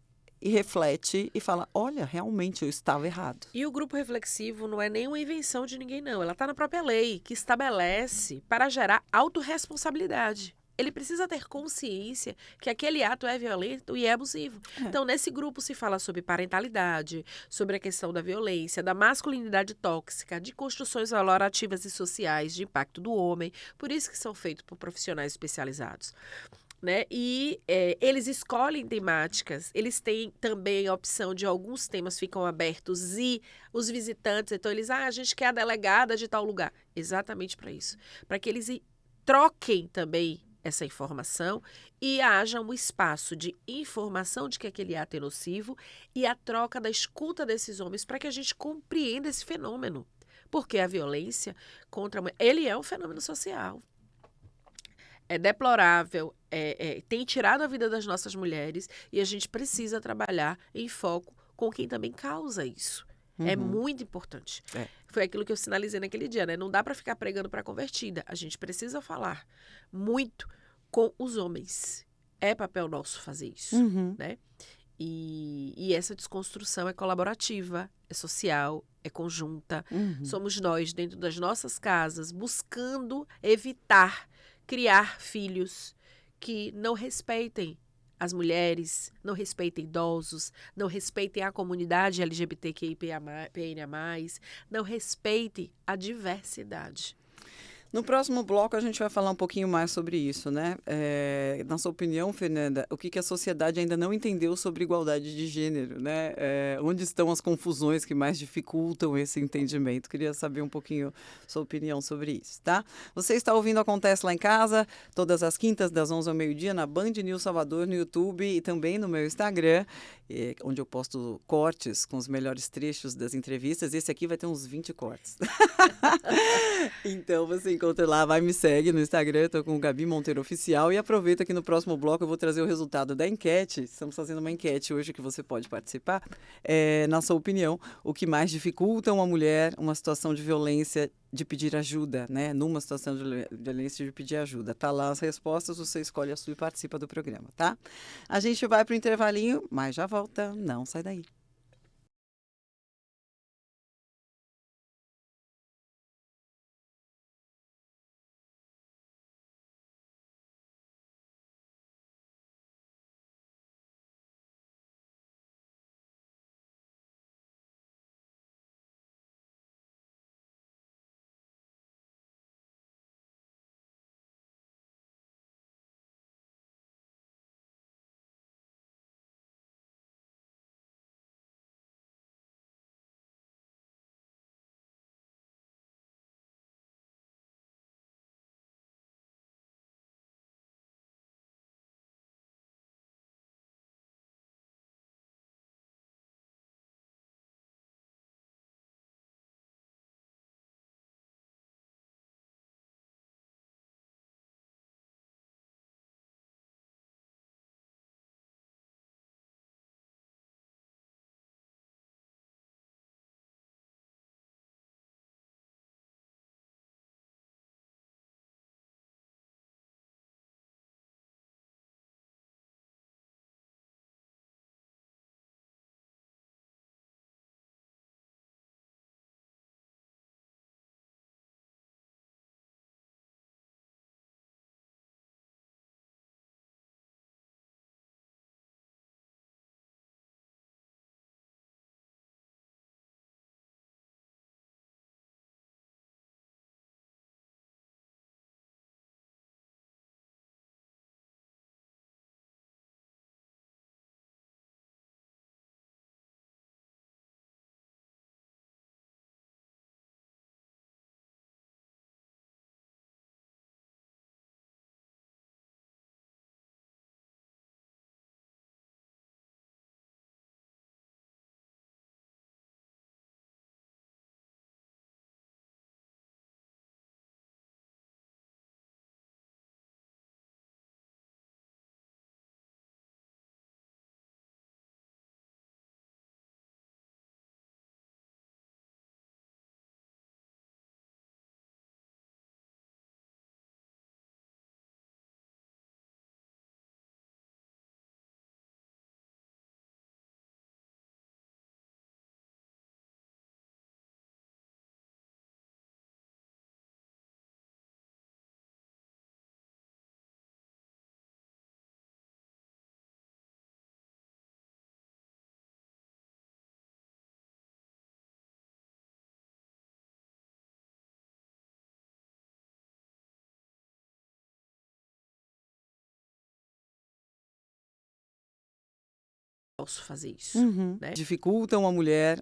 reflete e fala, olha, realmente eu estava errado. E o grupo reflexivo não é nenhuma invenção de ninguém, não. Ela está na própria lei, que estabelece para gerar autorresponsabilidade. Ele precisa ter consciência que aquele ato é violento e é abusivo. Então, nesse grupo se fala sobre parentalidade, sobre a questão da violência, da masculinidade tóxica, de construções valorativas e sociais, de impacto do homem. Por isso que são feitos por profissionais especializados. Né? E eles escolhem temáticas, eles têm também a opção de alguns temas ficam abertos e os visitantes, então eles, a gente quer a delegada de tal lugar. Exatamente para isso. Para que eles troquem também essa informação e haja um espaço de informação de que aquele ato é nocivo e a troca da escuta desses homens para que a gente compreenda esse fenômeno. Porque a violência contra a mulher, ele é um fenômeno social. É deplorável, tem tirado a vida das nossas mulheres e a gente precisa trabalhar em foco com quem também causa isso. É muito importante. Foi aquilo que eu sinalizei naquele dia, né? Não dá para ficar pregando para convertida. A gente precisa falar muito com os homens. É papel nosso fazer isso, né? E essa desconstrução é colaborativa, é social, é conjunta. Somos nós, dentro das nossas casas, buscando evitar criar filhos que não respeitem as mulheres, não respeitem idosos, não respeitem a comunidade LGBTQIA+, não respeitem a diversidade. No próximo bloco, a gente vai falar um pouquinho mais sobre isso, né? Na sua opinião, Fernanda, o que a sociedade ainda não entendeu sobre igualdade de gênero, né? Onde estão as confusões que mais dificultam esse entendimento? Queria saber um pouquinho sua opinião sobre isso, tá? Você está ouvindo Acontece Lá em Casa, todas as quintas, das 11 ao meio-dia, na Band News Salvador, no YouTube e também no meu Instagram, onde eu posto cortes com os melhores trechos das entrevistas. Esse aqui vai ter uns 20 cortes. Então, você encontra lá, vai me segue no Instagram, estou com o Gabi Monteiro Oficial e aproveita que no próximo bloco eu vou trazer o resultado da enquete. Estamos fazendo uma enquete hoje que você pode participar. Na sua opinião, o que mais dificulta uma mulher, uma situação de violência, de pedir ajuda, né? Numa situação de violência, de pedir ajuda. Tá lá as respostas, você escolhe a sua e participa do programa, tá? A gente vai para o intervalinho, mas já volta. Não sai daí. posso fazer isso, Uhum. né? Dificultam uma mulher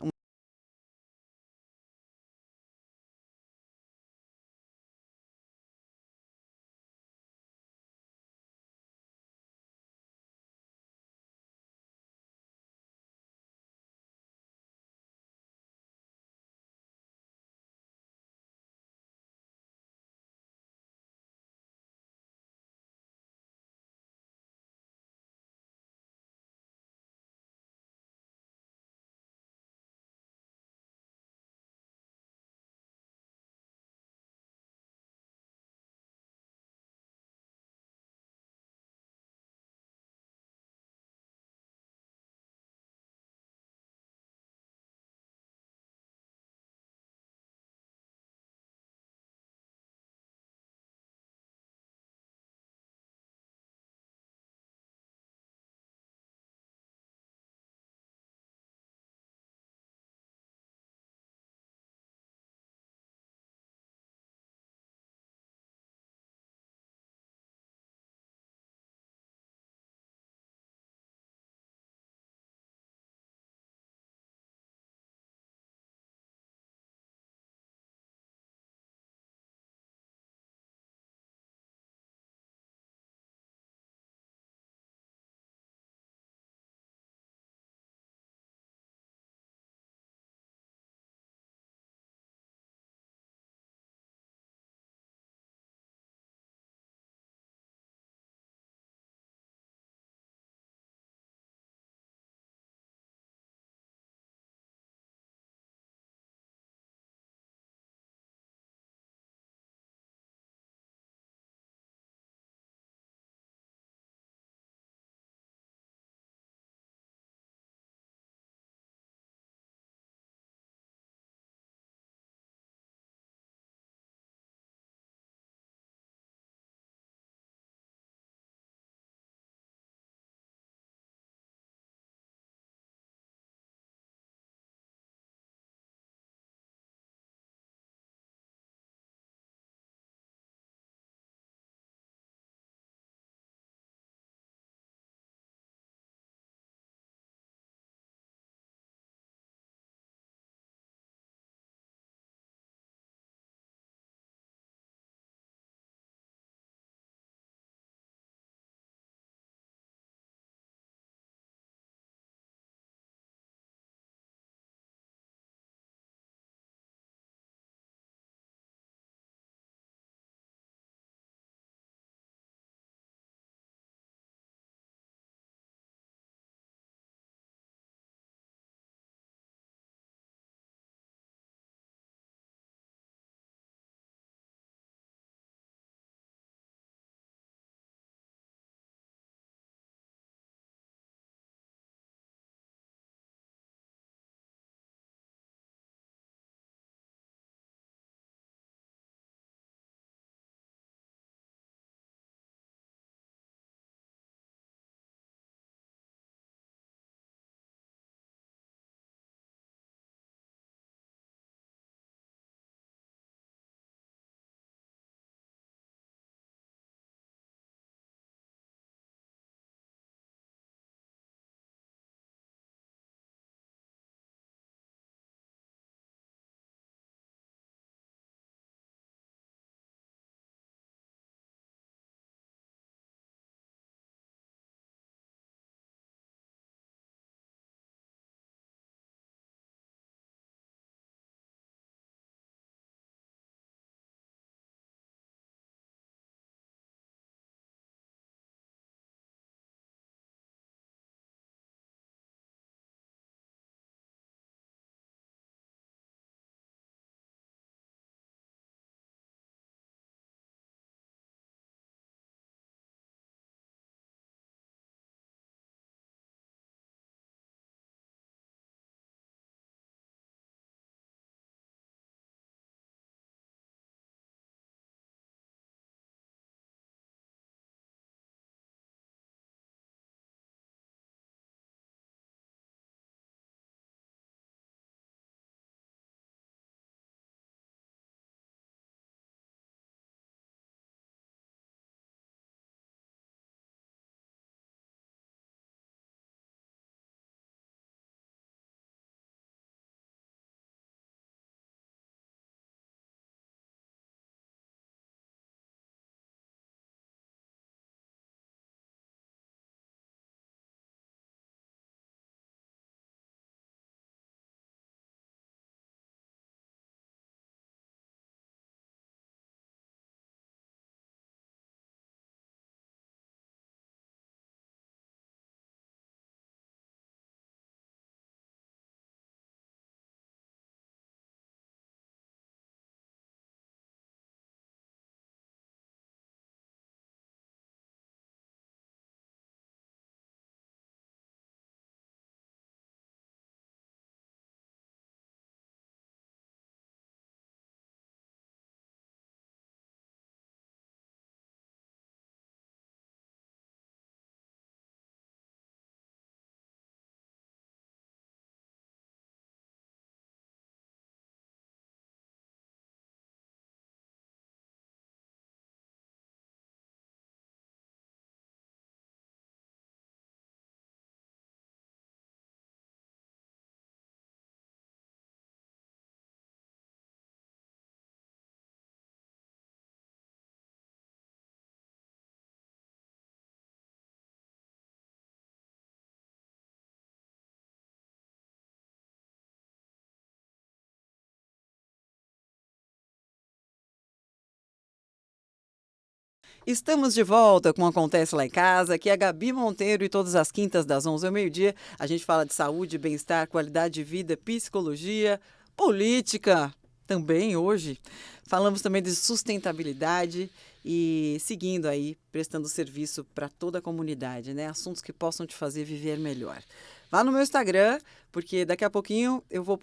Estamos de volta com o Acontece Lá em Casa, aqui é a Gabi Monteiro e todas as quintas das 11 ao meio-dia a gente fala de saúde, bem-estar, qualidade de vida, psicologia, política também hoje. Falamos também de sustentabilidade e seguindo aí, prestando serviço para toda a comunidade, né? Assuntos que possam te fazer viver melhor. Vá no meu Instagram, porque daqui a pouquinho eu vou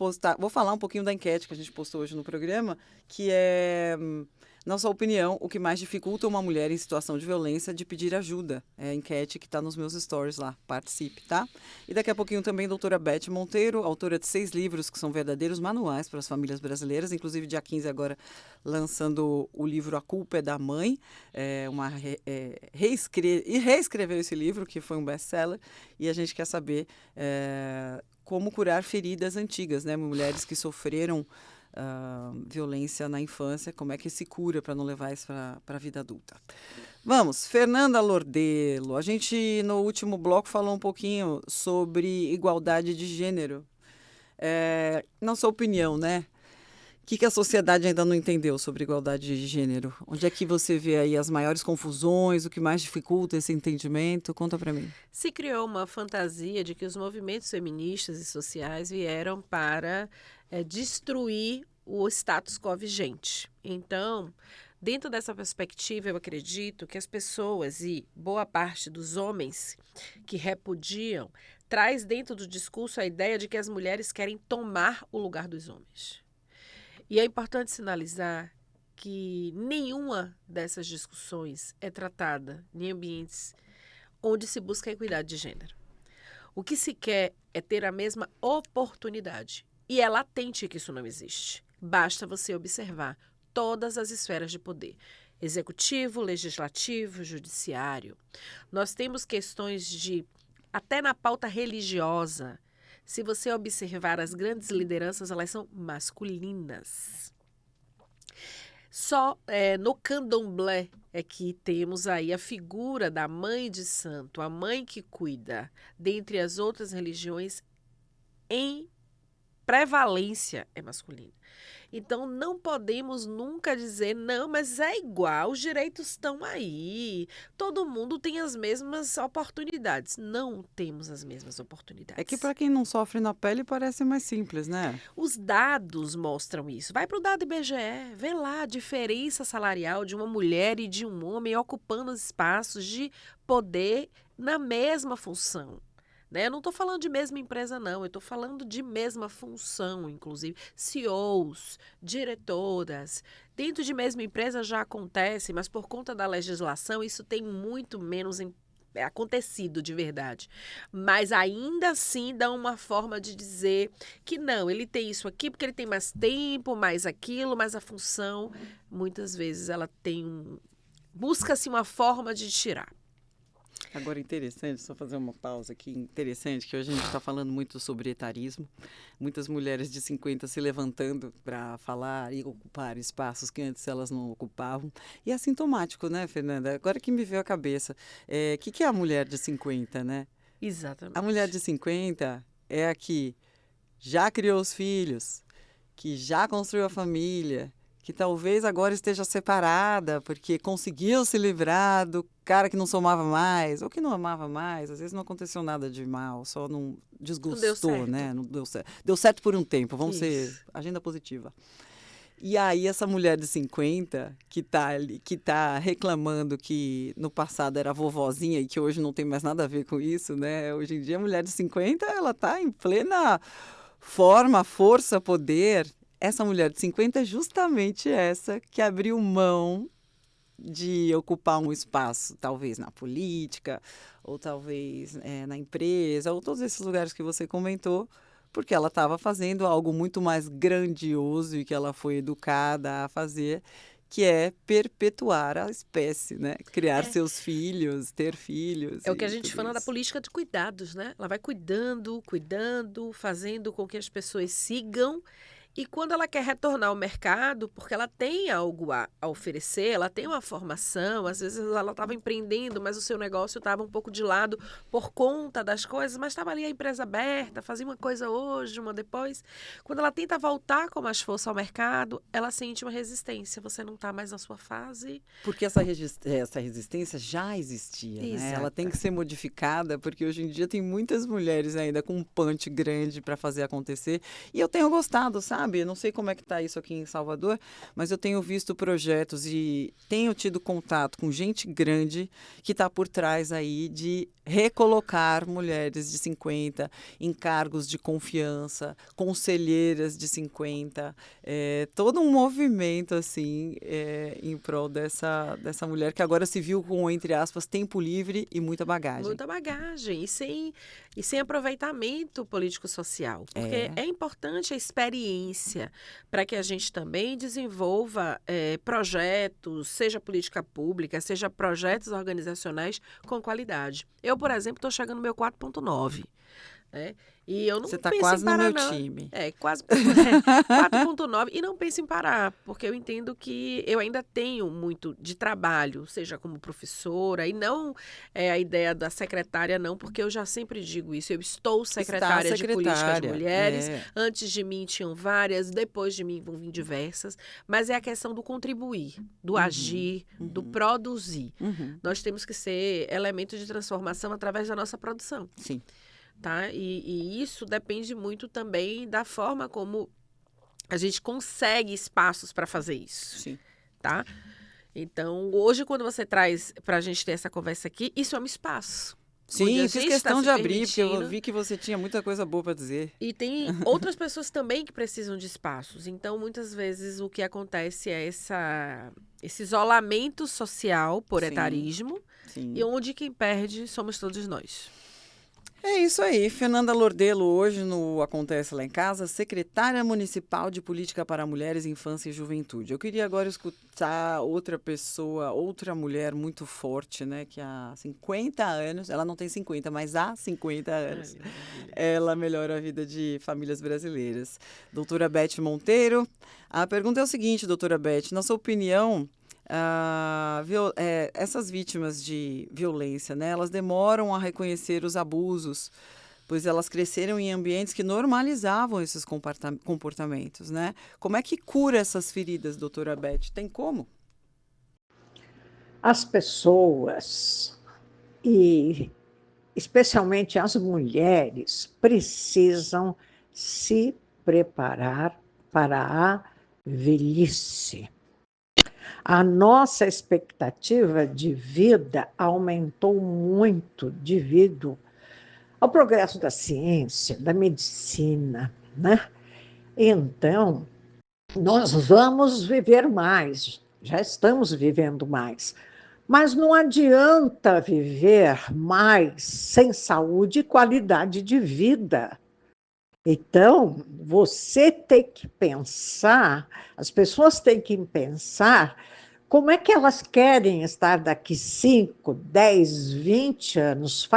falar um pouquinho da enquete que a gente postou hoje no programa, que é... Na sua opinião, o que mais dificulta uma mulher em situação de violência de pedir ajuda? É a enquete que está nos meus stories lá. Participe, tá? E daqui a pouquinho também a doutora Beth Monteiro, autora de 6 livros que são verdadeiros manuais para as famílias brasileiras. Inclusive, dia 15 agora, lançando o livro A Culpa é da Mãe. Reescreveu esse livro, que foi um best-seller. E a gente quer saber como curar feridas antigas, né? Mulheres que sofreram violência na infância, como é que se cura para não levar isso para a vida adulta. Vamos, Fernanda Lordelo, a gente no último bloco falou um pouquinho sobre igualdade de gênero. Na sua opinião, né? O que a sociedade ainda não entendeu sobre igualdade de gênero? Onde é que você vê aí as maiores confusões, o que mais dificulta esse entendimento? Conta para mim. Se criou uma fantasia de que os movimentos feministas e sociais vieram para destruir o status quo vigente. Então, dentro dessa perspectiva, eu acredito que as pessoas e boa parte dos homens que repudiam traz dentro do discurso a ideia de que as mulheres querem tomar o lugar dos homens. E é importante sinalizar que nenhuma dessas discussões é tratada em ambientes onde se busca a equidade de gênero. O que se quer é ter a mesma oportunidade. E é latente que isso não existe. Basta você observar todas as esferas de poder. Executivo, legislativo, judiciário. Nós temos questões até na pauta religiosa. Se você observar as grandes lideranças, elas são masculinas. Só no candomblé é que temos aí a figura da mãe de santo, a mãe que cuida, dentre as outras religiões, em prevalência é masculina. Então, não podemos nunca dizer, não, mas é igual, os direitos estão aí, todo mundo tem as mesmas oportunidades. Não temos as mesmas oportunidades. É que para quem não sofre na pele parece mais simples, né? Os dados mostram isso. Vai para o dado IBGE, vê lá a diferença salarial de uma mulher e de um homem ocupando os espaços de poder na mesma função. Eu não estou falando de mesma empresa, não. Eu estou falando de mesma função, inclusive. CEOs, diretoras. Dentro de mesma empresa já acontece, mas por conta da legislação isso tem muito menos acontecido de verdade. Mas ainda assim dá uma forma de dizer que não, ele tem isso aqui porque ele tem mais tempo, mais aquilo, mas a função, muitas vezes ela busca-se uma forma de tirar. Agora, interessante, só fazer uma pausa aqui, interessante, que hoje a gente está falando muito sobre etarismo, muitas mulheres de 50 se levantando para falar e ocupar espaços que antes elas não ocupavam. E é sintomático, né, Fernanda? Agora que me veio à cabeça, que é a mulher de 50, né? Exatamente. A mulher de 50 é a que já criou os filhos, que já construiu a família, que talvez agora esteja separada porque conseguiu se livrar do cara que não somava mais ou que não amava mais. Às vezes não aconteceu nada de mal, só não desgostou, né? Não deu certo. Deu certo por um tempo, vamos ser agenda positiva. E aí essa mulher de 50 que tá reclamando que no passado era vovozinha e que hoje não tem mais nada a ver com isso, né? Hoje em dia a mulher de 50, ela tá em plena forma, força, poder. Essa mulher de 50 é justamente essa que abriu mão de ocupar um espaço, talvez na política, ou talvez na empresa, ou todos esses lugares que você comentou, porque ela estava fazendo algo muito mais grandioso e que ela foi educada a fazer, que é perpetuar a espécie, né? Criar seus filhos, ter filhos. É o que a gente fala da política de cuidados, né? Ela vai cuidando, fazendo com que as pessoas sigam E quando ela quer retornar ao mercado, porque ela tem algo a oferecer, ela tem uma formação, às vezes ela estava empreendendo, mas o seu negócio estava um pouco de lado por conta das coisas, mas estava ali a empresa aberta, fazia uma coisa hoje, uma depois. Quando ela tenta voltar com mais força ao mercado, ela sente uma resistência. Você não está mais na sua fase. Porque essa resistência já existia, né? Ela tem que ser modificada, porque hoje em dia tem muitas mulheres ainda com um punch grande para fazer acontecer. E eu tenho gostado, sabe? Eu não sei como é que está isso aqui em Salvador, mas eu tenho visto projetos e tenho tido contato com gente grande que está por trás aí de recolocar mulheres de 50 em cargos de confiança, conselheiras de 50, todo um movimento assim em prol dessa mulher que agora se viu com, entre aspas, tempo livre e muita bagagem. Muita bagagem e sem aproveitamento político-social, porque é importante a experiência para que a gente também desenvolva projetos, seja política pública, seja projetos organizacionais com qualidade. Eu, por exemplo, estou chegando no meu 4.9, né? E eu não Você está penso quase em parar, no meu não. time. Quase 4.9 e não penso em parar, porque eu entendo que eu ainda tenho muito de trabalho, seja como professora, e não a ideia da secretária, não, porque eu já sempre digo isso, eu estou secretária de política de mulheres, antes de mim tinham várias, depois de mim vão vir diversas, mas é a questão do contribuir, do agir, do produzir. Nós temos que ser elementos de transformação através da nossa produção. Sim. Tá? E isso depende muito também da forma como a gente consegue espaços para fazer isso. Sim. Tá? Então, hoje, quando você traz para a gente ter essa conversa aqui, isso é um espaço. Sim, fiz questão de abrir, porque eu vi que você tinha muita coisa boa para dizer. E tem outras pessoas também que precisam de espaços. Então, muitas vezes, o que acontece é esse isolamento social por etarismo, e onde quem perde somos todos nós. É isso aí, Fernanda Lordelo, hoje no Acontece Lá em Casa, secretária municipal de Política para Mulheres, Infância e Juventude. Eu queria agora escutar outra pessoa, outra mulher muito forte, né, que há 50 anos, ela não tem 50, mas há 50 anos, ela melhora a vida de famílias brasileiras. Doutora Beth Monteiro, a pergunta é o seguinte, doutora Beth, na sua opinião, essas vítimas de violência, né, elas demoram a reconhecer os abusos, pois elas cresceram em ambientes que normalizavam esses comportamentos, né? Como é que cura essas feridas, doutora Beth? Tem como? As pessoas, e especialmente as mulheres, precisam se preparar para a velhice. A nossa expectativa de vida aumentou muito devido ao progresso da ciência, da medicina, né? Então, nós vamos viver mais, já estamos vivendo mais, mas não adianta viver mais sem saúde e qualidade de vida. Então, você tem que pensar, as pessoas têm que pensar como é que elas querem estar daqui 5, 10, 20 anos,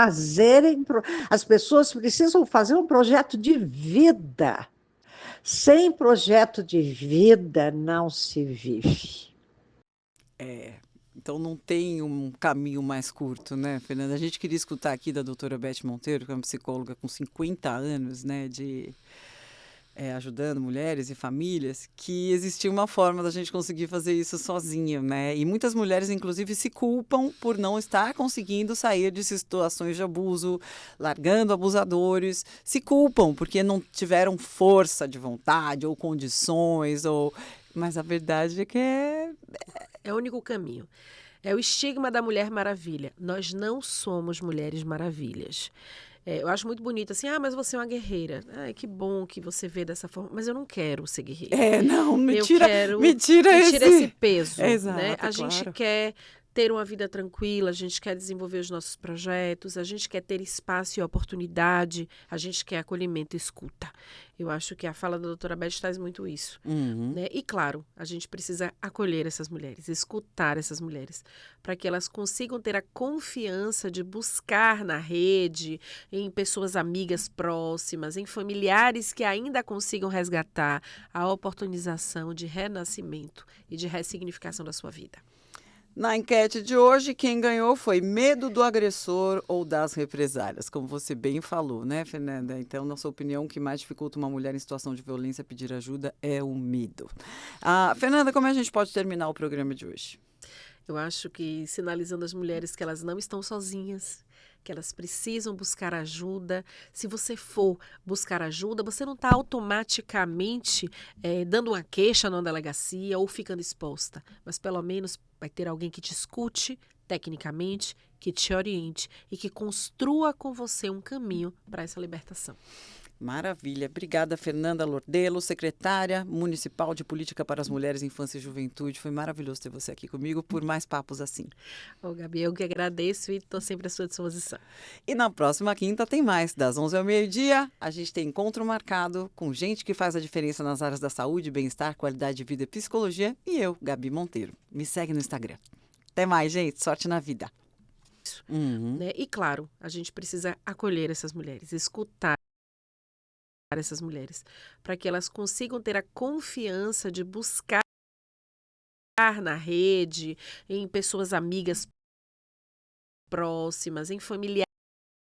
as pessoas precisam fazer um projeto de vida. Sem projeto de vida não se vive. Então não tem um caminho mais curto, né, Fernanda? A gente queria escutar aqui da doutora Beth Monteiro, que é uma psicóloga com 50 anos, né, ajudando mulheres e famílias, que existia uma forma da gente conseguir fazer isso sozinha, né? E muitas mulheres, inclusive, se culpam por não estar conseguindo sair de situações de abuso, largando abusadores, se culpam porque não tiveram força de vontade ou condições, mas a verdade é que é o único caminho. É o estigma da Mulher Maravilha. Nós não somos mulheres maravilhas. Eu acho muito bonito assim, mas você é uma guerreira. Que bom que você vê dessa forma, mas eu não quero ser guerreira. Me tira esse peso. Exato, né? A gente quer ter uma vida tranquila, a gente quer desenvolver os nossos projetos, a gente quer ter espaço e oportunidade, a gente quer acolhimento e escuta. Eu acho que a fala da doutora Beth traz muito isso. Né? E, claro, a gente precisa acolher essas mulheres, escutar essas mulheres, para que elas consigam ter a confiança de buscar na rede, em pessoas amigas próximas, em familiares que ainda consigam resgatar a oportunização de renascimento e de ressignificação da sua vida. Na enquete de hoje, quem ganhou foi medo do agressor ou das represálias, como você bem falou, né, Fernanda? Então, na sua opinião, o que mais dificulta uma mulher em situação de violência pedir ajuda é o medo. Fernanda, como a gente pode terminar o programa de hoje? Eu acho que sinalizando às mulheres que elas não estão sozinhas, que elas precisam buscar ajuda. Se você for buscar ajuda, você não está automaticamente dando uma queixa na delegacia ou ficando exposta, mas pelo menos vai ter alguém que te escute tecnicamente, que te oriente e que construa com você um caminho para essa libertação. Maravilha. Obrigada, Fernanda Lordelo, secretária municipal de Política para as Mulheres, Infância e Juventude. Foi maravilhoso ter você aqui comigo por mais papos assim. Ô, Gabi, eu que agradeço e estou sempre à sua disposição. E na próxima quinta tem mais. Das 11 ao meio-dia, a gente tem encontro marcado com gente que faz a diferença nas áreas da saúde, bem-estar, qualidade de vida e psicologia. E eu, Gabi Monteiro. Me segue no Instagram. Até mais, gente. Sorte na vida. Né? E, claro, a gente precisa acolher essas mulheres, escutar essas mulheres, para que elas consigam ter a confiança de buscar na rede, em pessoas amigas próximas, em familiares